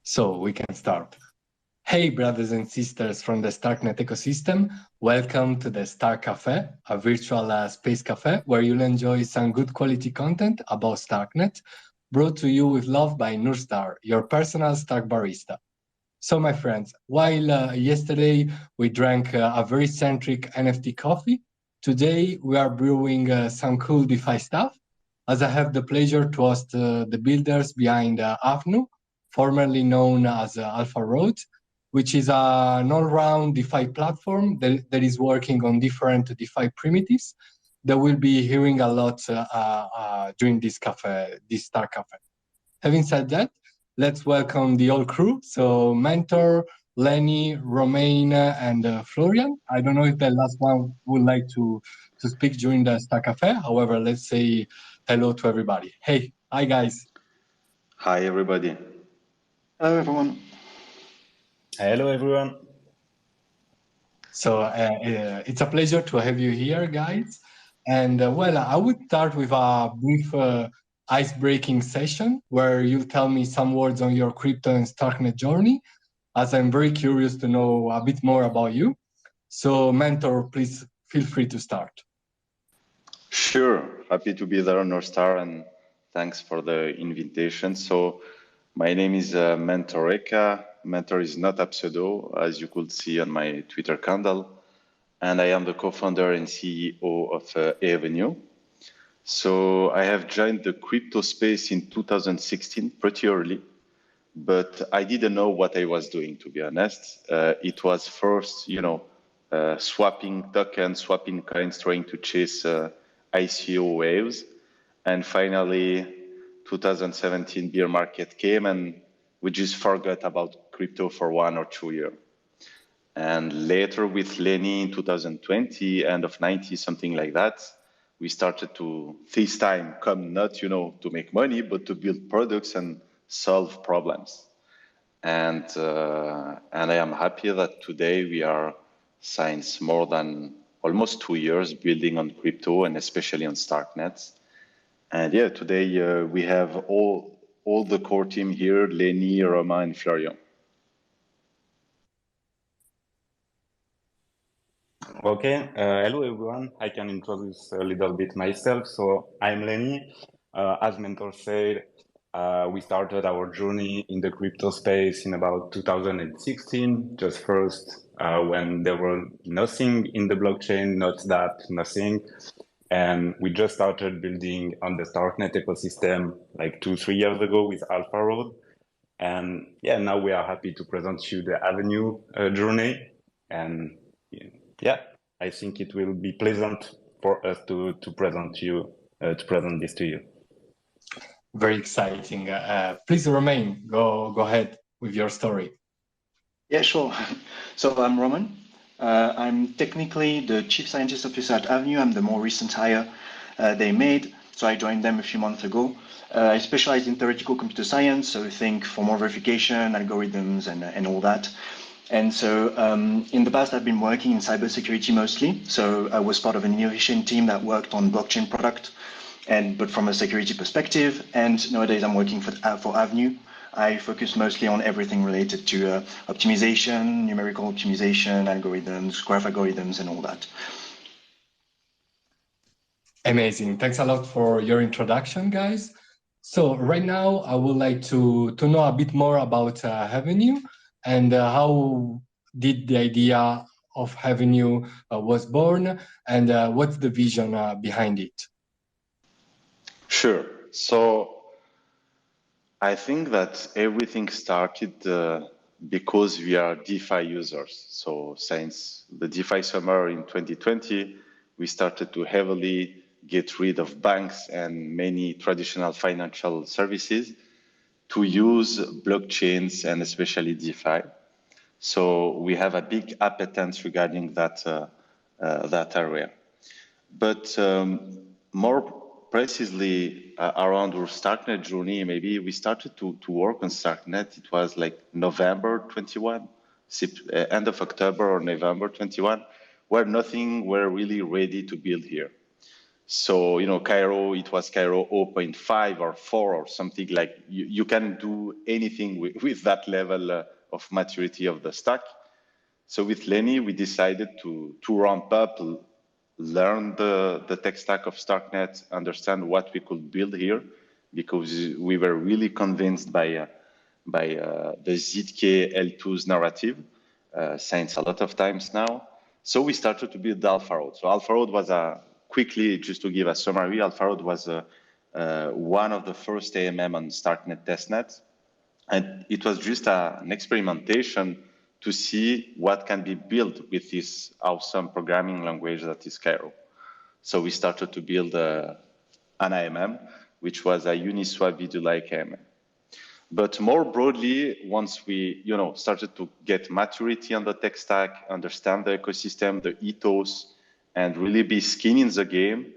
So we can start. Hey, brothers and sisters from the Starknet ecosystem. Welcome to the Star Cafe, a virtual space cafe where you'll enjoy some good quality content about Starknet, brought to you with love by Nurstar, your personal Stark barista. So, my friends, while yesterday we drank a very centric NFT coffee, today we are brewing some cool DeFi stuff, as I have the pleasure to host the builders behind AVNU, formerly known as Alpha Road, which is an all-round DeFi platform that is working on different DeFi primitives that we'll be hearing a lot during this Star Cafe. Having said that, let's welcome the whole crew. So Mentor, Lenny, Romain, and Florian. I don't know if the last one would like to speak during the Star Cafe. However, let's say hello to everybody. Hey, hi guys. Hi everybody. Hello everyone. Hello everyone. So it's a pleasure to have you here, guys. And well, I would start with a brief ice-breaking session where you'll tell me some words on your crypto and Starknet journey, as I'm very curious to know a bit more about you. So, Mentor, please feel free to start. Sure, happy to be there on Nurstar, and thanks for the invitation. So, my name is Mentor Eka. Mentor is not a pseudo, as you could see on my Twitter handle, and I am the co-founder and CEO of AVNU. So I have joined the crypto space in 2016, pretty early, but I didn't know what I was doing, to be honest. It was first, swapping tokens, swapping coins, trying to chase ICO waves. And finally, 2017 bear market came and we just forgot about crypto for 1 or 2 years. And later with Lenny in 2020, end of 90, something like that, we started to, this time, come not, to make money, but to build products and solve problems. And I am happy that today we are since more than almost 2 years building on crypto and especially on Starknet. And yeah, today we have all the core team here, Lenny, Roma, and Florian. Okay, hello everyone. I can introduce a little bit myself. So I'm Lenny. As Mentor said, we started our journey in the crypto space in about 2016, just first when there was nothing in the blockchain, not that, nothing. And we just started building on the Starknet ecosystem like 2-3 years ago with Alpha Road. And yeah, now we are happy to present you the AVNU journey. And yeah, I think it will be pleasant for us to present this to you. Very exciting. Please, Romain, go ahead with your story. Yeah, sure. So I'm Roman. I'm technically the Chief Scientist Officer at AVNU. I'm the more recent hire they made. So I joined them a few months ago. I specialize in theoretical computer science, so think formal verification, algorithms, and all that. And so in the past, I've been working in cybersecurity mostly. So I was part of an innovation team that worked on blockchain product, but from a security perspective. And nowadays, I'm working for AVNU. I focus mostly on everything related to optimization, numerical optimization, algorithms, graph algorithms, and all that. Amazing. Thanks a lot for your introduction, guys. So right now, I would like to know a bit more about AVNU and how did the idea of AVNU was born and what's the vision behind it? Sure. So I think that everything started because we are DeFi users. So since the DeFi summer in 2020, we started to heavily get rid of banks and many traditional financial services to use blockchains and especially DeFi. So we have a big appetite regarding that area. But more precisely around our Starknet journey, maybe we started to work on Starknet. It was like November 21, end of October or November 21, where nothing were really ready to build here. So, Cairo, it was Cairo 0.5 or 4 or something like you can do anything with that level of maturity of the stack. So with Lenny, we decided to ramp up, learn the tech stack of Starknet, understand what we could build here, because we were really convinced by the ZK L2's narrative since a lot of times now. So we started to build the Alpha Road. So Alpha Road was quickly, just to give a summary, Alpha Road was one of the first AMM on Starknet testnet. And it was just an experimentation to see what can be built with this awesome programming language that is Cairo. So we started to build an AMM, which was a Uniswap video-like AMM. But more broadly, once we started to get maturity on the tech stack, understand the ecosystem, the ethos, and really be skin in the game,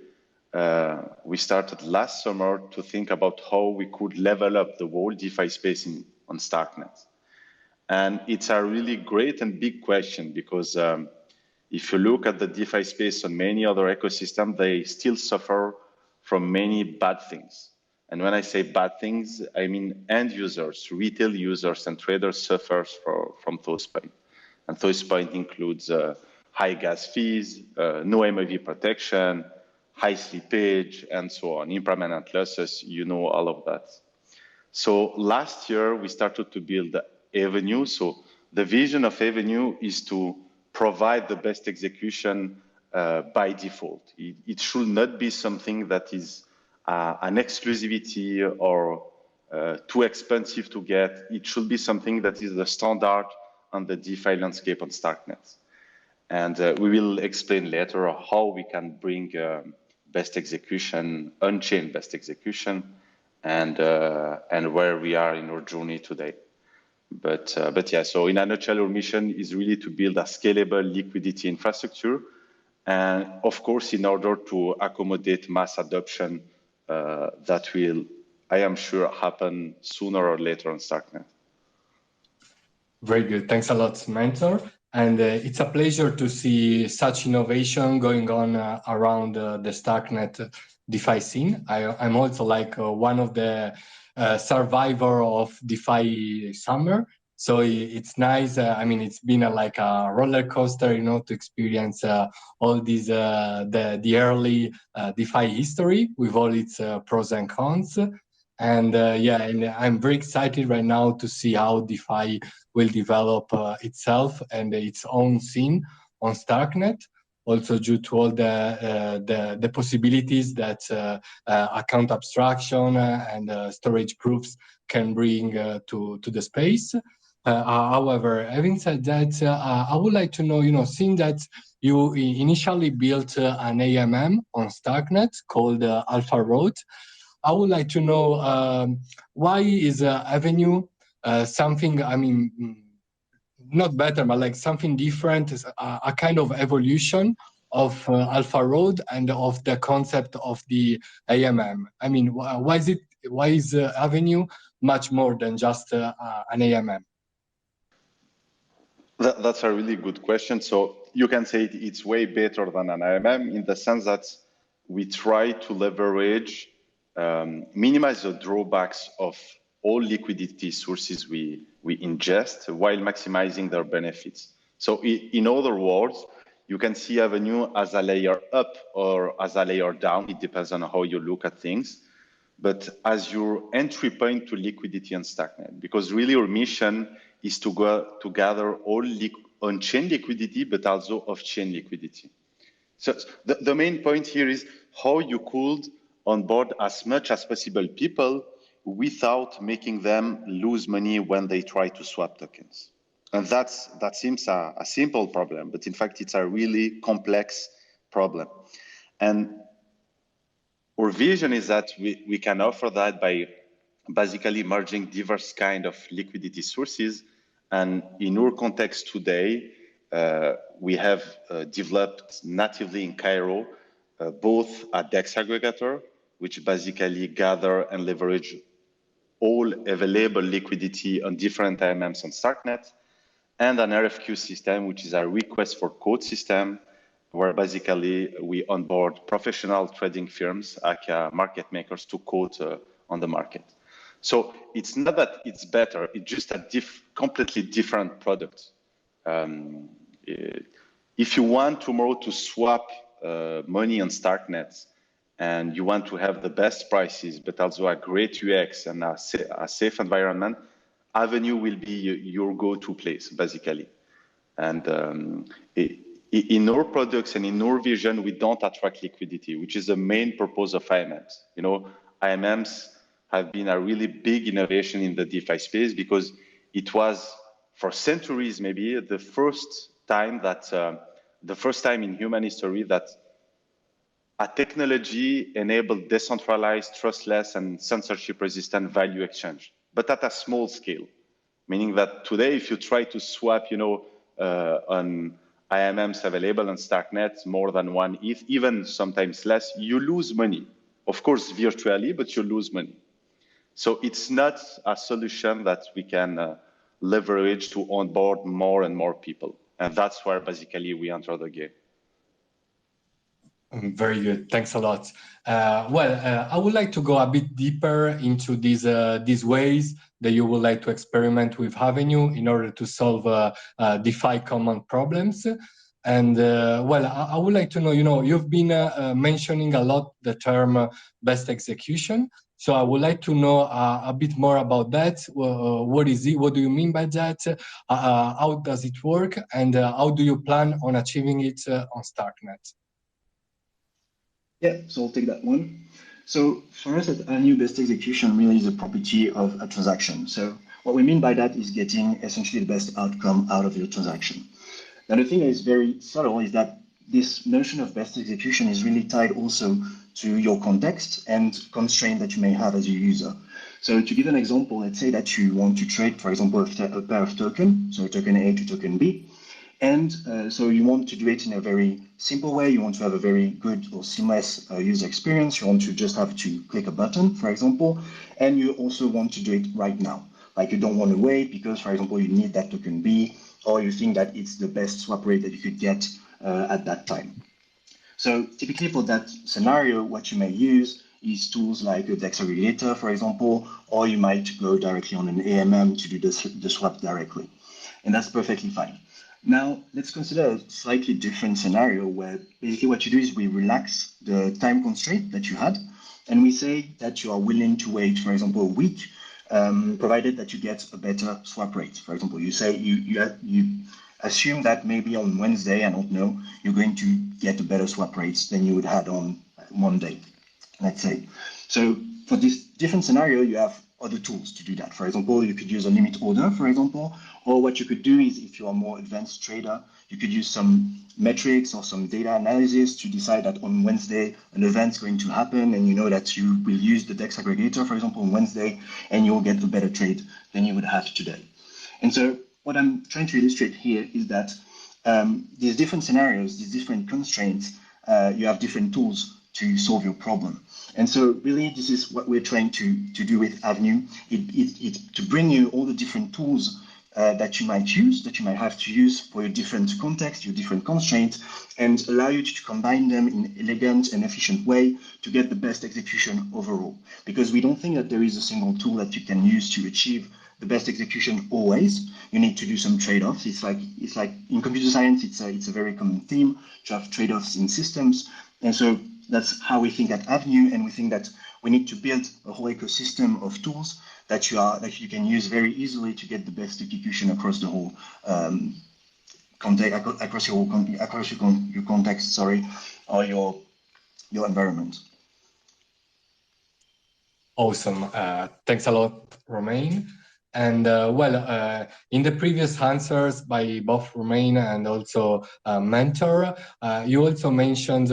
we started last summer to think about how we could level up the whole DeFi space on Starknet. And it's a really great and big question, because if you look at the DeFi space on many other ecosystems, they still suffer from many bad things. And when I say bad things, I mean end users, retail users and traders suffer from those points. And those points includes high gas fees, no MEV protection, high slippage, and so on, impermanent losses, all of that. So last year, we started to build AVNU. So the vision of AVNU is to provide the best execution by default. It should not be something that is an exclusivity or too expensive to get. It should be something that is the standard on the DeFi landscape on Starknet. And we will explain later how we can bring best execution, on-chain best execution, and where we are in our journey today. But yeah, so in a nutshell, our mission is really to build a scalable liquidity infrastructure, and of course, in order to accommodate mass adoption, that will, I am sure, happen sooner or later on Starknet. Very good. Thanks a lot, Mentor. And it's a pleasure to see such innovation going on around the Starknet DeFi scene. I'm also like one of the survivor of DeFi summer. So it's nice. I mean, it's been like a roller coaster, to experience all these, the early DeFi history with all its pros and cons. And yeah, and I'm very excited right now to see how DeFi will develop itself and its own scene on Starknet, also due to all the possibilities that account abstraction and storage proofs can bring to the space. However, having said that, I would like to know, seeing that you initially built an AMM on Starknet called Alpha Road, I would like to know why is AVNU something, I mean, not better, but like something different, a kind of evolution of Alpha Road and of the concept of the AMM. I mean, why is AVNU much more than just an AMM? That's a really good question. So you can say it's way better than an AMM in the sense that we try to leverage, minimize the drawbacks of all liquidity sources we ingest while maximizing their benefits. So in other words, you can see AVNU as a layer up or as a layer down. It depends on how you look at things. But as your entry point to liquidity on Starknet, because really our mission is to gather all on-chain liquidity, but also off-chain liquidity. So the main point here is how you could onboard as much as possible people without making them lose money when they try to swap tokens. And that seems a simple problem, but in fact, it's a really complex problem. And our vision is that we can offer that by basically merging diverse kind of liquidity sources. And in our context today, we have developed natively in Cairo both a DEX aggregator, which basically gather and leverage all available liquidity on different AMMs on Starknet, and an RFQ system, which is a request for quote system, where basically we onboard professional trading firms like market makers to quote on the market. So it's not that it's better, it's just a completely different product. If you want tomorrow to swap money on Starknet and you want to have the best prices, but also a great UX and a safe environment, AVNU will be your go-to place, basically. And in our products and in our vision, we don't attract liquidity, which is the main purpose of IMMs. You know, IMMs have been a really big innovation in the DeFi space because it was, for centuries maybe, the first time in human history that a technology enabled decentralized, trustless, and censorship-resistant value exchange, but at a small scale. Meaning that today, if you try to swap, on IMMs available on Starknet, more than one ETH, even sometimes less, you lose money. Of course, virtually, but you lose money. So it's not a solution that we can leverage to onboard more and more people. And that's where basically we enter the game. Very good. Thanks a lot. I would like to go a bit deeper into these ways that you would like to experiment with AVNU in order to solve DeFi common problems. And I would like to know, you've been mentioning a lot the term best execution. So I would like to know a bit more about that. What is it? What do you mean by that? How does it work? And how do you plan on achieving it on Starknet? Yeah, so I'll take that one. So for us at AVNU, best execution really is a property of a transaction. So what we mean by that is getting essentially the best outcome out of your transaction. Now, the thing that is very subtle is that this notion of best execution is really tied also to your context and constraint that you may have as a user. So to give an example, let's say that you want to trade, for example, a pair of tokens, so token A to token B. And so you want to do it in a very simple way. You want to have a very good or seamless user experience. You want to just have to click a button, for example, and you also want to do it right now. Like you don't want to wait because, for example, you need that token B, or you think that it's the best swap rate that you could get at that time. So typically for that scenario, what you may use is tools like a DEX aggregator, for example, or you might go directly on an AMM to do the swap directly. And that's perfectly fine. Now, let's consider a slightly different scenario where basically what you do is we relax the time constraint that you had, and we say that you are willing to wait, for example, a week, provided that you get a better swap rate. For example, you say you assume that maybe on Wednesday, I don't know, you're going to get a better swap rates than you would have on Monday, let's say. So for this different scenario, you have other tools to do that. For example, you could use a limit order, for example, or what you could do is if you're a more advanced trader, you could use some metrics or some data analysis to decide that on Wednesday, an event's going to happen and you know that you will use the DEX aggregator, for example, on Wednesday, and you'll get a better trade than you would have today. And so what I'm trying to illustrate here is that these different scenarios, these different constraints, you have different tools to solve your problem. And so really this is what we're trying to do with AVNU. It's to bring you all the different tools that you might use, that you might have to use for your different context, your different constraints, and allow you to combine them in an elegant and efficient way to get the best execution overall. Because we don't think that there is a single tool that you can use to achieve the best execution always. You need to do some trade-offs. It's like in computer science, it's a very common theme to have trade-offs in systems. And so that's how we think at AVNU, and we think that we need to build a whole ecosystem of tools that you can use very easily to get the best execution across the whole across your context, or your environment. Awesome. Thanks a lot, Romain. And in the previous answers by both Romain and also Mentor, you also mentioned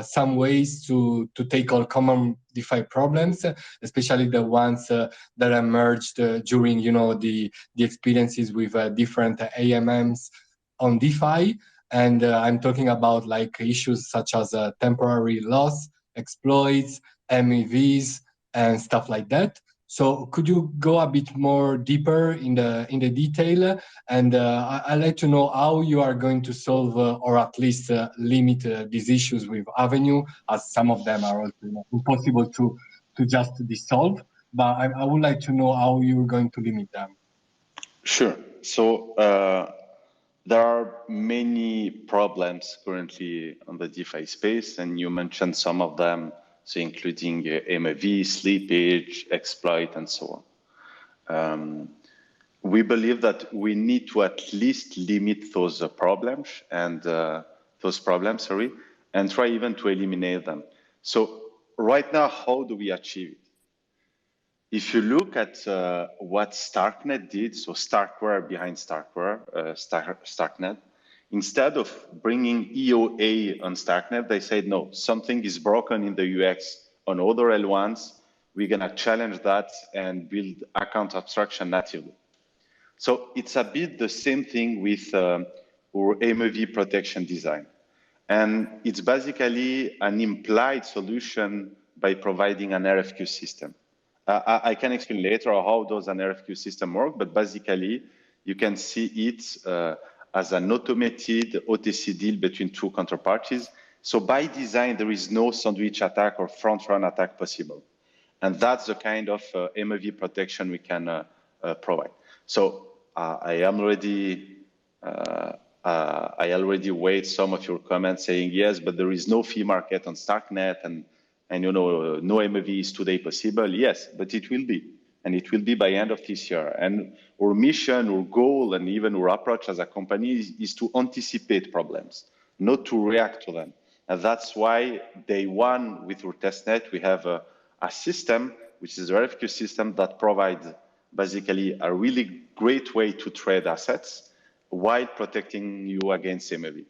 some ways to tackle common DeFi problems, especially the ones that emerged during, the experiences with different AMMs on DeFi. And I'm talking about like issues such as temporary loss, exploits, MEVs, and stuff like that. So could you go a bit more deeper in the detail? And I'd like to know how you are going to solve or at least limit these issues with AVNU, as some of them are also impossible to just dissolve. But I would like to know how you're going to limit them. Sure. So there are many problems currently on the DeFi space, and you mentioned some of them, so including MAV, slippage, exploit, and so on. We believe that we need to at least limit those problems and try even to eliminate them. So right now, how do we achieve it? If you look at what Starknet did, so Starkware behind Starknet, instead of bringing EOA on Starknet, they said, no, something is broken in the UX on other L1s. We're going to challenge that and build account abstraction natively. So it's a bit the same thing with our MAV protection design. And it's basically an implied solution by providing an RFQ system. I can explain later how does an RFQ system work, but basically you can see it as an automated OTC deal between two counterparties. So by design, there is no sandwich attack or front-run attack possible. And that's the kind of MAV protection we can provide. So I already weighed some of your comments saying, yes, but there is no fee market on Starknet and you know, no MAV is today possible. Yes, but it will be. And it will be by end of this year. And our mission, our goal, and even our approach as a company is to anticipate problems, not to react to them. And that's why day one with our testnet, we have a system, which is a RFQ system that provides basically a really great way to trade assets while protecting you against MAV.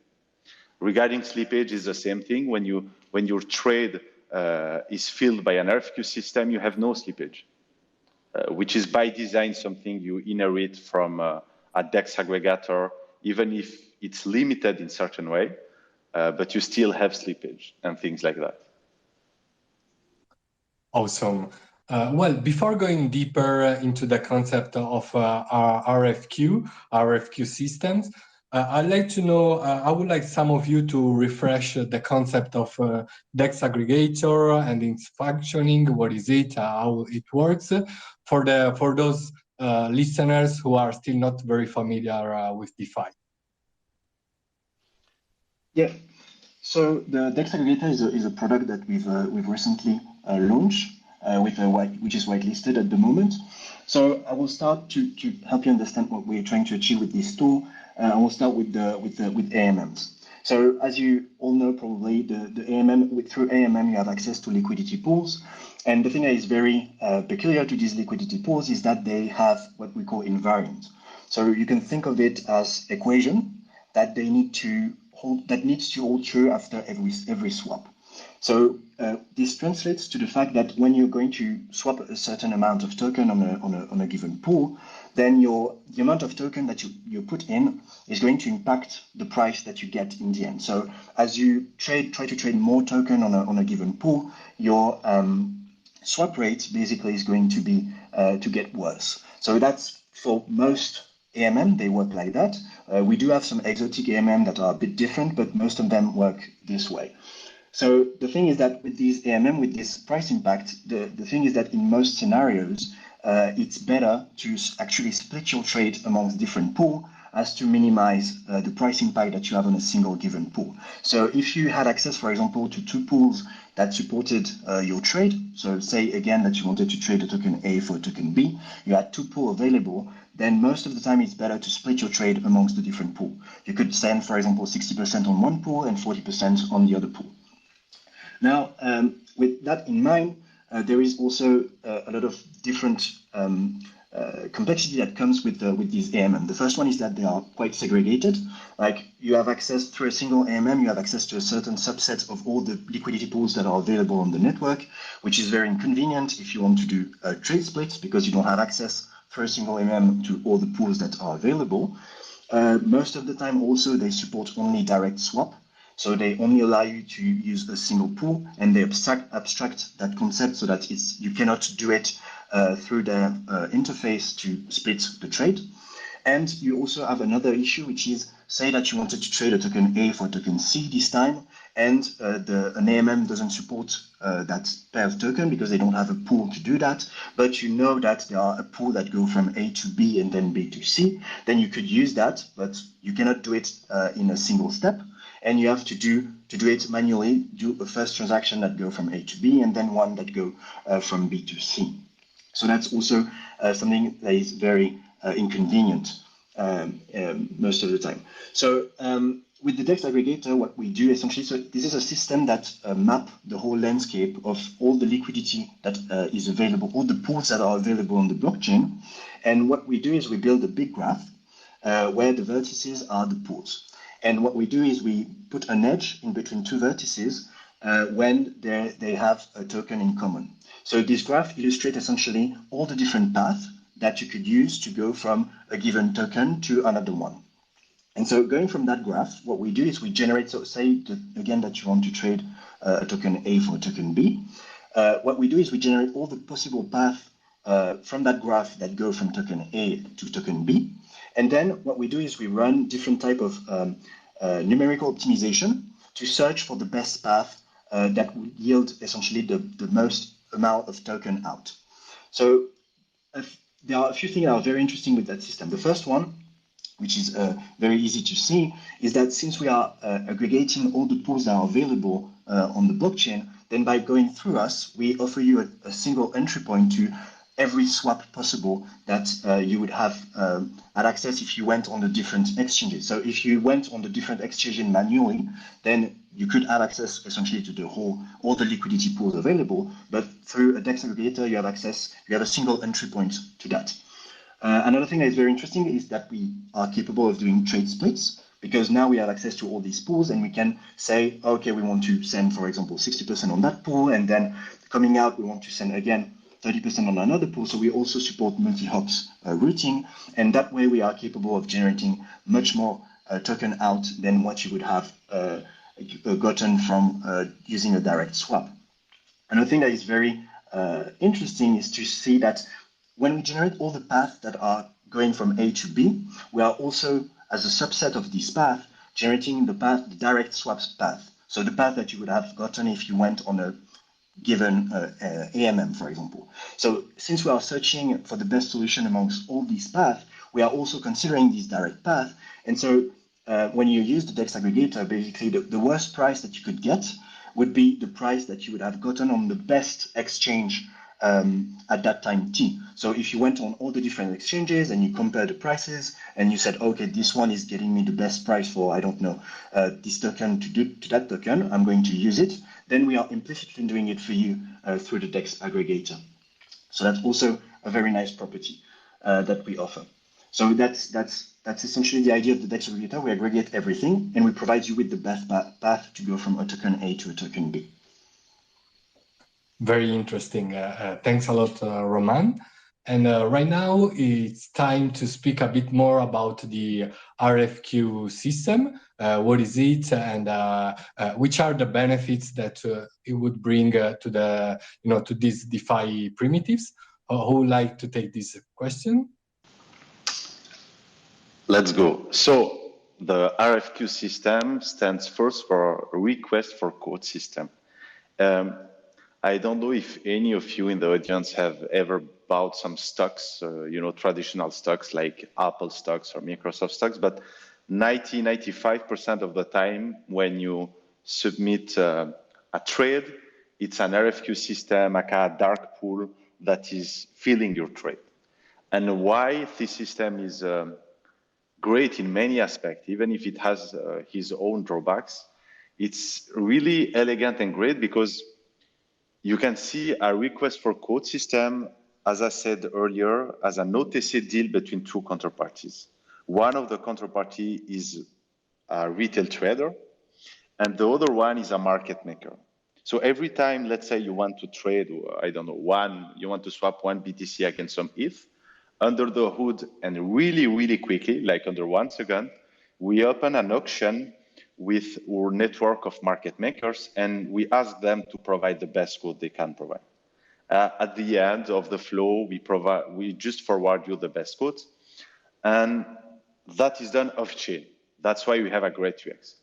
Regarding slippage, is the same thing. When your trade is filled by an RFQ system, you have no slippage, which is by design something you inherit from a DEX aggregator, even if it's limited in certain way, but you still have slippage and things like that. Awesome. Well, before going deeper into the concept of RFQ systems, I'd like to know, I would like some of you to refresh the concept of DEX aggregator and its functioning. What is it? How it works? For those listeners who are still not very familiar with DeFi. Yeah. So the DEX aggregator is a product that we've recently launched which is whitelisted at the moment. So I will start to help you understand what we're trying to achieve with this tool. I will start with AMMs. So as you all know, probably the AMM through AMM you have access to liquidity pools, and the thing that is very peculiar to these liquidity pools is that they have what we call invariant. So you can think of it as equation that they need to hold, that needs to hold true after every swap. So this translates to the fact that when you're going to swap a certain amount of token on a given pool, then the amount of token that you put in is going to impact the price that you get in the end. So as you try to trade more token on a given pool, your swap rate basically is going to be to get worse. So that's for most AMM, they work like that. We do have some exotic AMM that are a bit different, but most of them work this way. So the thing is that with these AMM, with this price impact, the thing is that in most scenarios, it's better to actually split your trade amongst different pools as to minimize the price impact that you have on a single given pool. So if you had access, for example, to two pools that supported your trade, so say again that you wanted to trade a token A for a token B, you had two pools available, then most of the time it's better to split your trade amongst the different pool. You could send, for example, 60% on one pool and 40% on the other pool. Now, with that in mind, there is also a lot of different complexity that comes with these AMM. The first one is that they are quite segregated. Like you have access through a single AMM, you have access to a certain subset of all the liquidity pools that are available on the network, which is very inconvenient if you want to do trade splits because you don't have access through a single AMM to all the pools that are available. Most of the time also they support only direct swap. So they only allow you to use a single pool, and they abstract that concept so that you cannot do it through the interface to split the trade. And you also have another issue, which is, say that you wanted to trade a token A for token C this time, and an AMM doesn't support that pair of token because they don't have a pool to do that, but you know that there are a pool that go from A to B and then B to C, then you could use that, but you cannot do it in a single step, and you have to do it manually, do a first transaction that go from A to B and then one that go from B to C. So that's also something that is very inconvenient most of the time. So with the DEX aggregator, what we do essentially, so this is a system that map the whole landscape of all the liquidity that is available, all the pools that are available on the blockchain. And what we do is we build a big graph where the vertices are the pools. And what we do is we put an edge in between two vertices when they have a token in common. So this graph illustrates essentially all the different paths that you could use to go from a given token to another one. And so going from that graph, what we do is we generate, so say again that you want to trade a token A for a token B. What we do is we generate all the possible paths from that graph that go from token A to token B. And then what we do is we run different type of numerical optimization to search for the best path that would yield essentially the most amount of token out. So there are a few things that are very interesting with that system. The first one, which is very easy to see, is that since we are aggregating all the pools that are available on the blockchain, then by going through us, we offer you a single entry point to every swap possible that you would have had access if you went on the different exchanges. So if you went on the different exchanges manually, then you could have access essentially to all the liquidity pools available, but through a DEX aggregator, you have a single entry point to that. Another thing that is very interesting is that we are capable of doing trade splits, because now we have access to all these pools and we can say, okay, we want to send, for example, 60% on that pool, and then coming out, we want to send again 30% on another pool. So we also support multi-hops routing, and that way we are capable of generating much more token out than what you would have gotten from using a direct swap. Another thing that is very interesting is to see that when we generate all the paths that are going from A to B, we are also, as a subset of this path, generating the direct swaps path. So the path that you would have gotten if you went on a given AMM, for example. So since we are searching for the best solution amongst all these paths, we are also considering this direct path. And so when you use the DEX aggregator, basically the worst price that you could get would be the price that you would have gotten on the best exchange at that time T. So if you went on all the different exchanges and you compare the prices and you said, okay, this one is getting me the best price for, I don't know, this token to that token, I'm going to use it, then we are implicitly doing it for you through the DEX aggregator. So that's also a very nice property that we offer. So that's essentially the idea of the DEX aggregator. We aggregate everything and we provide you with the best path to go from a token A to a token B. Very interesting. Thanks a lot, Roman. And right now it's time to speak a bit more about the RFQ system. What is it, and which are the benefits that it would bring to these DeFi primitives? Who would like to take this question? Let's go. So the RFQ system stands first for Request for Quote System. I don't know if any of you in the audience have ever bought some stocks, traditional stocks like Apple stocks or Microsoft stocks, but 95% of the time when you submit a trade, it's an RFQ system, like a dark pool that is filling your trade. And why this system is great in many aspects, even if it has his own drawbacks, it's really elegant and great because you can see a request for quote system, as I said earlier, as an OTC deal between two counterparties. One of the counterparty is a retail trader, and the other one is a market maker. So every time, let's say you want to trade, I don't know, you want to swap one BTC against some ETH, under the hood and really, really quickly, like under 1 second, we open an auction with our network of market makers, and we ask them to provide the best quote they can provide. At the end of the flow, we just forward you the best quote, and that is done off-chain. That's why we have a great UX.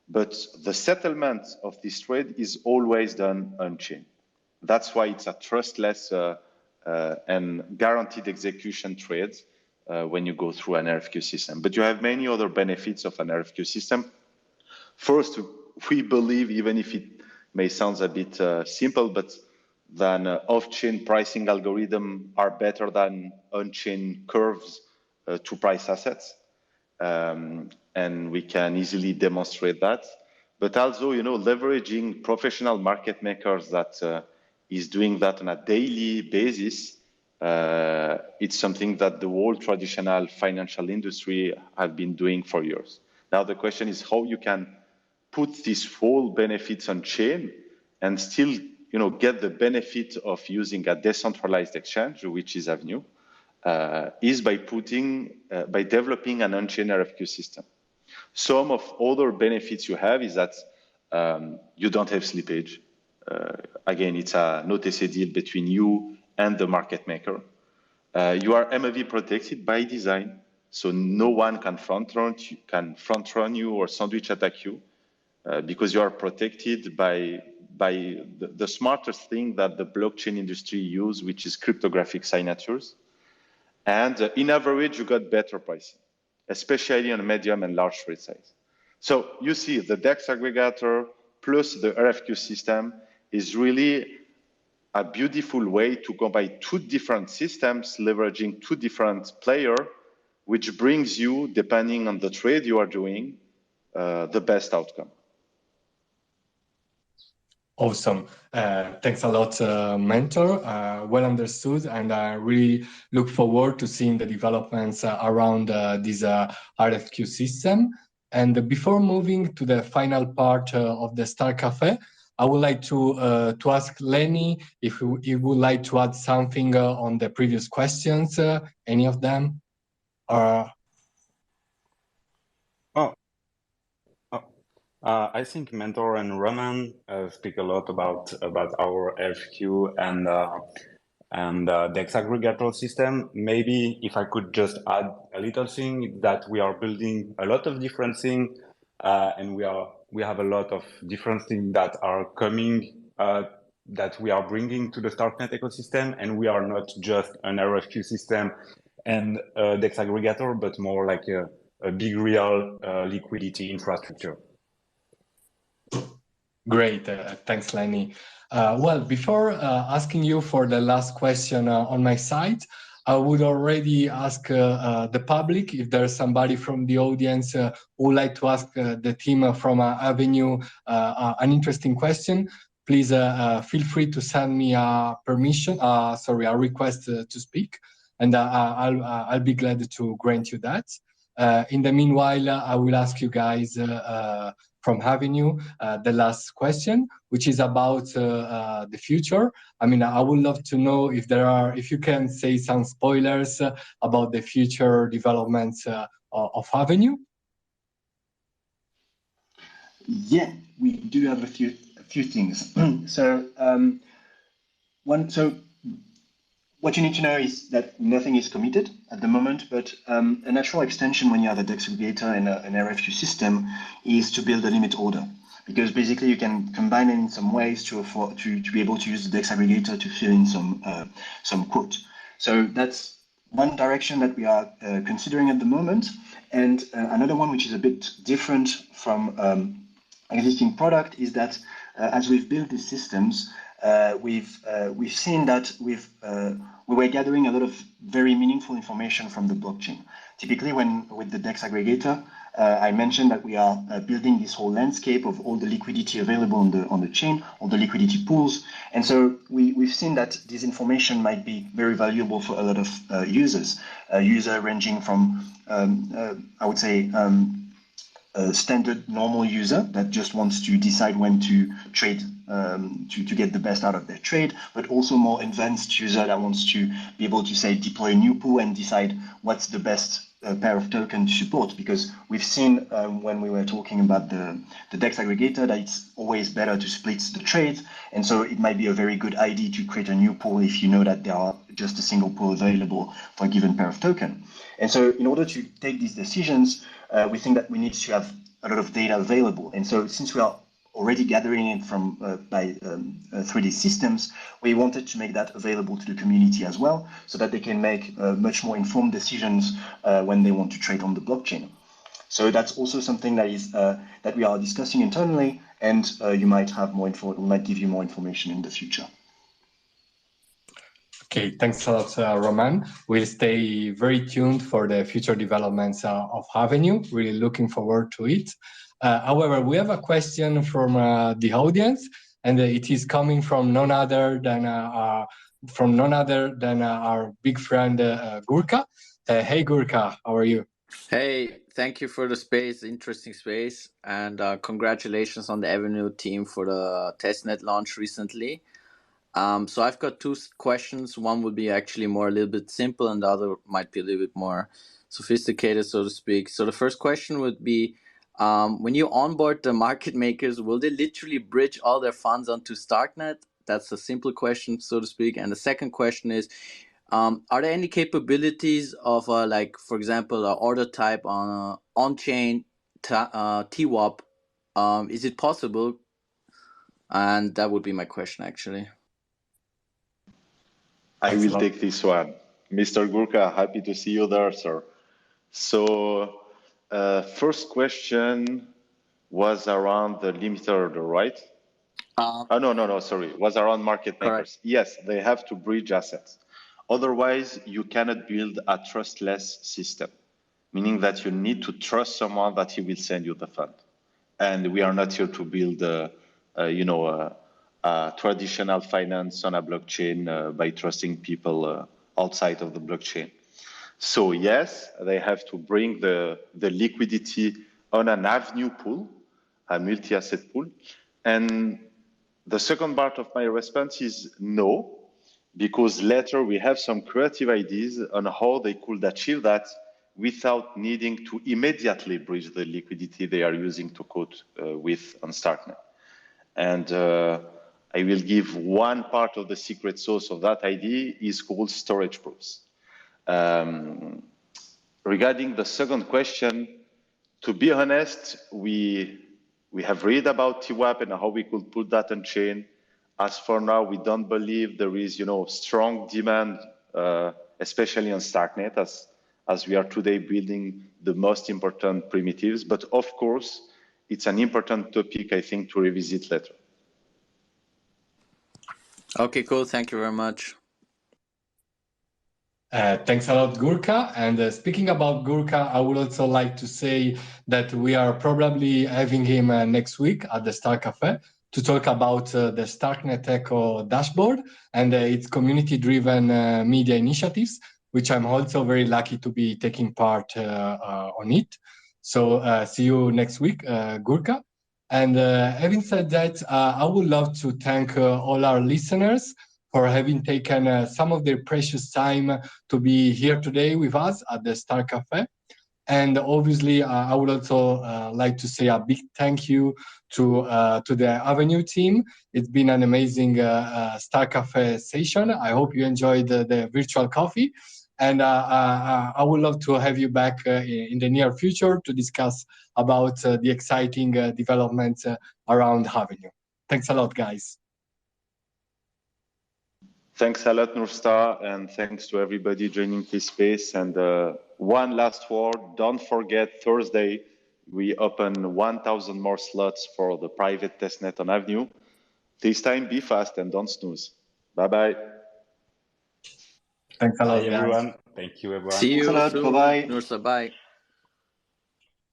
But the settlement of this trade is always done on-chain. That's why it's a trustless and guaranteed execution trade when you go through an RFQ system. But you have many other benefits of an RFQ system. First, we believe, even if it may sound a bit simple, but than off-chain pricing algorithms are better than on-chain curves to price assets. And we can easily demonstrate that. But also, leveraging professional market makers that is doing that on a daily basis, it's something that the whole traditional financial industry have been doing for years. Now, the question is how you can put these full benefits on chain and still, get the benefit of using a decentralized exchange, which is AVNU, is by developing an on-chain RFQ system. Some of other benefits you have is that you don't have slippage. Again, it's a notice deal between you and the market maker. You are MAV protected by design, so no one can front run you or sandwich attack you, because you are protected by the smartest thing that the blockchain industry use, which is cryptographic signatures. And in average, you got better pricing, especially on medium and large trade size. So you see the DEX aggregator plus the RFQ system is really a beautiful way to combine two different systems, leveraging two different players, which brings you, depending on the trade you are doing, the best outcome. Awesome. Thanks a lot, Mentor. Well understood. And I really look forward to seeing the developments around this RFQ system. And before moving to the final part of the Star Cafe, I would like to ask Lenny if he would like to add something on the previous questions, any of them? I think Mentor and Roman speak a lot about our RFQ and DEX aggregator system. Maybe if I could just add a little thing, that we are building a lot of different things, and we have a lot of different things that are coming, that we are bringing to the Starknet ecosystem, and we are not just an RFQ system and a DEX aggregator, but more like a big real liquidity infrastructure. Great, thanks, Lenny. Well, before asking you for the last question on my side, I would already ask the public if there's somebody from the audience who would like to ask the team from AVNU an interesting question. Please feel free to send me a request to speak, and I'll be glad to grant you that. In the meanwhile, I will ask you guys from AVNU the last question, which is about the future. I mean, I would love to know if you can say some spoilers about the future developments of AVNU. Yeah, we do have a few things. What you need to know is that nothing is committed at the moment, but a natural extension when you have a DEX aggregator and an RFQ system is to build a limit order, because basically you can combine it in some ways to be able to use the DEX aggregator to fill in some quote. So that's one direction that we are considering at the moment, and another one which is a bit different from existing product is that as we've built these systems, we've seen that we were gathering a lot of very meaningful information from the blockchain. Typically, with the DEX aggregator, I mentioned that we are building this whole landscape of all the liquidity available on the chain, all the liquidity pools, and so we've seen that this information might be very valuable for a lot of users. User ranging from I would say a standard normal user that just wants to decide when to trade to get the best out of their trade, but also more advanced user that wants to be able to say deploy a new pool and decide what's the best pair of token support, because we've seen when we were talking about the DEX aggregator that it's always better to split the trades, and so it might be a very good idea to create a new pool if you know that there are just a single pool available for a given pair of token. And so in order to take these decisions, we think that we need to have a lot of data available. And so since we are already gathering it from by 3D systems, we wanted to make that available to the community as well, so that they can make much more informed decisions when they want to trade on the blockchain. So that's also something that is that we are discussing internally, and you might have more info. We might give you more information in the future. Okay, thanks a lot, Roman. We'll stay very tuned for the future developments of AVNU. Really looking forward to it. However, we have a question from the audience, and it is coming from none other than our big friend Gurka. Hey, Gurka, how are you? Hey, thank you for the space, interesting space, and congratulations on the AVNU team for the testnet launch recently. So I've got two questions. One would be actually more a little bit simple, and the other might be a little bit more sophisticated, so to speak. So the first question would be, when you onboard the market makers, will they literally bridge all their funds onto Starknet? That's a simple question, so to speak. And the second question is, are there any capabilities of, like, for example, an order type on on-chain TWAP? Is it possible? And that would be my question, actually. I will take this one. Mr. Gurka, happy to see you there, sir. So first question was around the limiter order, right? No, sorry. Was around market makers. Correct. Yes, they have to bridge assets. Otherwise, you cannot build a trustless system, meaning that you need to trust someone that he will send you the fund. And we are not here to build, traditional finance on a blockchain by trusting people outside of the blockchain. So yes, they have to bring the liquidity on an AVNU pool, a multi-asset pool. And the second part of my response is no, because later we have some creative ideas on how they could achieve that without needing to immediately bridge the liquidity they are using to code with on Starknet. And I will give one part of the secret sauce of that idea is called storage proofs. Regarding the second question, to be honest, we have read about TWAP and how we could put that on chain. As for now, we don't believe there is, strong demand, especially on Starknet, as we are today building the most important primitives. But of course, it's an important topic, I think, to revisit later. Okay, cool. Thank you very much. Thanks a lot, Gurka. And speaking about Gurka, I would also like to say that we are probably having him next week at the Star Cafe to talk about the Starknet Echo dashboard and its community-driven media initiatives, which I'm also very lucky to be taking part on it. So see you next week, Gurka. And having said that, I would love to thank all our listeners for having taken some of their precious time to be here today with us at the Star Cafe. And obviously, I would also like to say a big thank you to the AVNU team. It's been an amazing Star Cafe session. I hope you enjoyed the virtual coffee. And I would love to have you back in the near future to discuss about the exciting developments around AVNU. Thanks a lot, guys. Thanks a lot, Nurstar, and thanks to everybody joining this space. And one last word, don't forget, Thursday, we open 1,000 more slots for the private testnet on AVNU. This time, be fast and don't snooze. Bye-bye. Thanks a lot, Bye, everyone. Thank you, everyone. See you soon. Bye-bye. Nurstar, bye.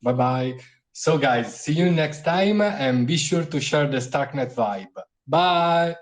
Bye-bye. So, guys, see you next time, and be sure to share the Starknet Vibe. Bye.